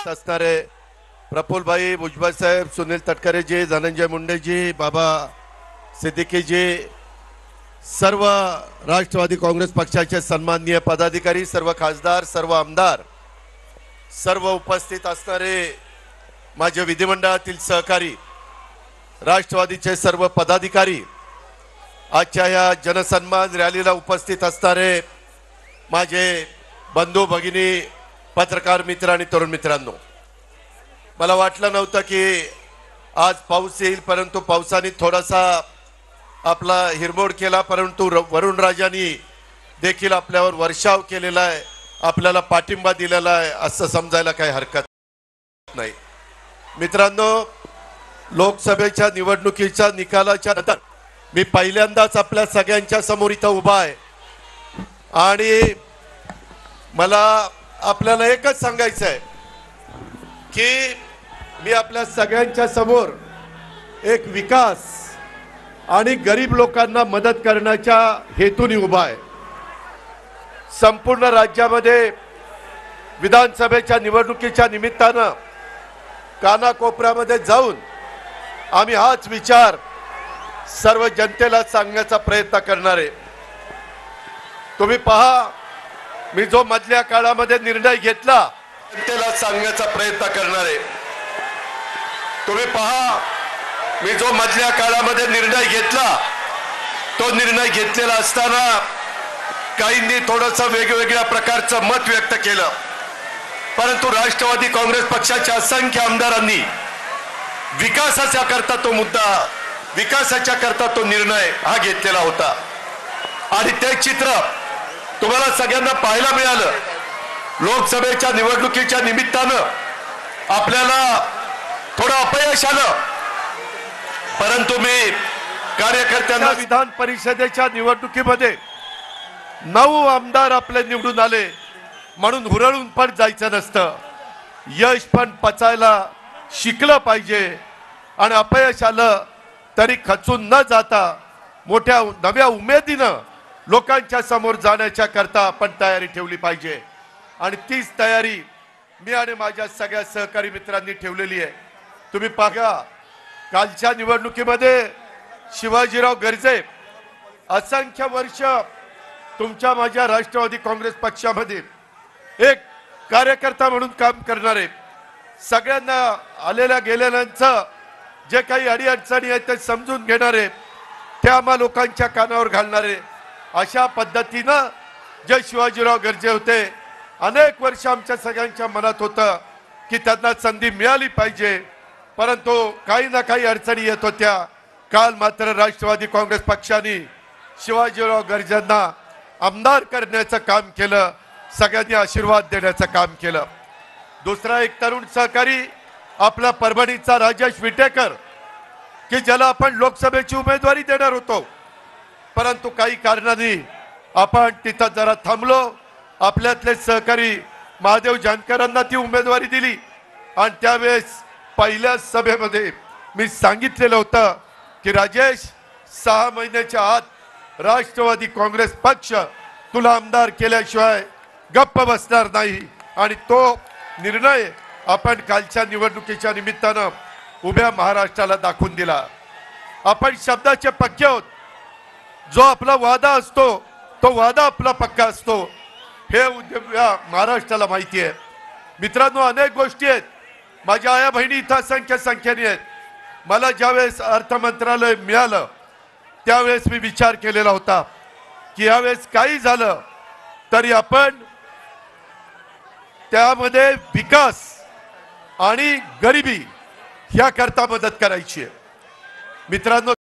असणारे प्रफुल्लभाई भुजबळ साहेब, सुनील तटकरेजी, धनंजय मुंडेजी, बाबा सिद्दीकीजी, सर्व राष्ट्रवादी काँग्रेस पक्षाचे सन्माननीय पदाधिकारी, सर्व खासदार, सर्व आमदार, सर्व उपस्थित असणारे माझे विधिमंडळातील सहकारी, राष्ट्रवादीचे सर्व पदाधिकारी, आजच्या या जनसन्मान रॅलीला उपस्थित असणारे माझे बंधू भगिनी, पत्रकार मित्र आणि तरुण मित्रांनो, मला वाटलं नव्हतं की आज पाऊस येईल, परंतु पावसाने थोडासा आपला हिरमोड केला, परंतु वरुण राजांनी देखील आपल्यावर वर्षाव केलेला आहे, आपल्याला पाठिंबा दिलेला आहे असं समजायला काही हरकत नाही. मित्रांनो, लोकसभेच्या निवडणुकीच्या निकालाच्या नंतर मी पहिल्यांदाच आपल्या सगळ्यांच्या समोर इथं उभा आहे आणि मला आपल्याला एकच सांगायचं आहे की मी आपल्या सगळ्यांच्या समोर एक विकास आणि गरीब लोकांना मदत करण्याच्या हेतूने उभा आहे. संपूर्ण राज्यामध्ये विधानसभेच्या निवडणुकीच्या निमित्तानं कानाकोपऱ्यामध्ये जाऊन आम्ही हाच विचार सर्व जनतेला सांगण्याचा प्रयत्न करणार आहे. तुम्ही पहा, मी जो मधल्या काळामध्ये निर्णय घेतला जनतेला सांगण्याचा प्रयत्न करणार आहे. तुम्ही पहा, मी जो मधल्या काळामध्ये निर्णय घेतला तो निर्णय घेतलेला असताना काहींनी थोडंसं वेगवेगळ्या प्रकारचं मत व्यक्त केलं, परंतु राष्ट्रवादी काँग्रेस पक्षाच्या असंख्य आमदारांनी विकासाच्या करता तो मुद्दा, विकासाच्या करता तो निर्णय हा घेतलेला होता आणि ते चित्र तुम्हाला सगळ्यांना पाहायला मिळालं. लोकसभेच्या निवडणुकीच्या निमित्तानं आपल्याला थोडं अपयश आलं, परंतु मी कार्यकर्त्यांना विधान परिषदेच्या निवडणुकीमध्ये 9 आमदार आपले निवडून आले म्हणून हुरळून पण जायचं नसतं. यश पण पचायला शिकलं पाहिजे आणि अपयश आलं तरी खचून न जाता मोठ्या नव्या उमेदीनं लोकांच्या समोर जाण्याच्या करता आपण तयारी ठेवली पाहिजे आणि तीच तयारी मी आणि माझ्या सगळ्या सहकारी मित्रांनी ठेवलेली आहे. तुम्ही बघा, कालच्या निवडणुकीमध्ये शिवाजीराव गर्जे असंख्य वर्ष तुमच्या माझ्या राष्ट्रवादी काँग्रेस पक्षामध्ये एक कार्यकर्ता म्हणून काम करणारे, सगळ्यांना आलेल्या गेलेल्यांचं जे काही अडीअडचणी आहेत ते समजून घेणारे, त्या आम्हा लोकांच्या कानावर घालणारे, अशा पद्धतीनं जे शिवाजीराव गर्जे होते, अनेक वर्ष आमच्या सगळ्यांच्या मनात होतं की त्यांना संधी मिळाली पाहिजे, परंतु काही ना काही अडचणी येत होत्या. काल मात्र राष्ट्रवादी काँग्रेस पक्षाने शिवाजीराव गर्जेंना आमदार करण्याचं काम केलं, सगळ्यांनी आशीर्वाद देण्याचं काम केलं. दुसरा एक तरुण सहकारी आपला परभणीचा राजेश विटेकर, की ज्याला आपण लोकसभेची उमेदवारी देणार होतो, परंतु काही कारणांनी आपण तिथं जरा थांबलो. आपल्यातले सहकारी महादेव जानकरांना ती उमेदवारी दिली आणि त्यावेळेस पहिल्या सभेमध्ये मी सांगितलेलं होतं की राजेश, 6 महिन्याच्या आत राष्ट्रवादी काँग्रेस पक्ष तुला आमदार केल्याशिवाय गप्प बसणार नाही आणि तो निर्णय आपण कालच्या निवडणुकीच्या निमित्तानं उभ्या महाराष्ट्राला दाखवून दिला. आपण शब्दाचे पक्के आहोत. जो आपला वादा असतो तो वादा आपला पक्का असतो, हे महाराष्ट्राला माहिती आहे. मित्रांनो, अनेक गोष्टी आहेत. माझ्या आया बहिणी इथं असंख्य संख्येने आहेत. मला ज्यावेळेस अर्थ मंत्रालय मिळालं त्यावेळेस मी विचार केलेला होता की यावेळेस काही झालं तरी आपण त्यामध्ये विकास आणि गरिबी याकरता मदत करायची आहे. मित्रांनो,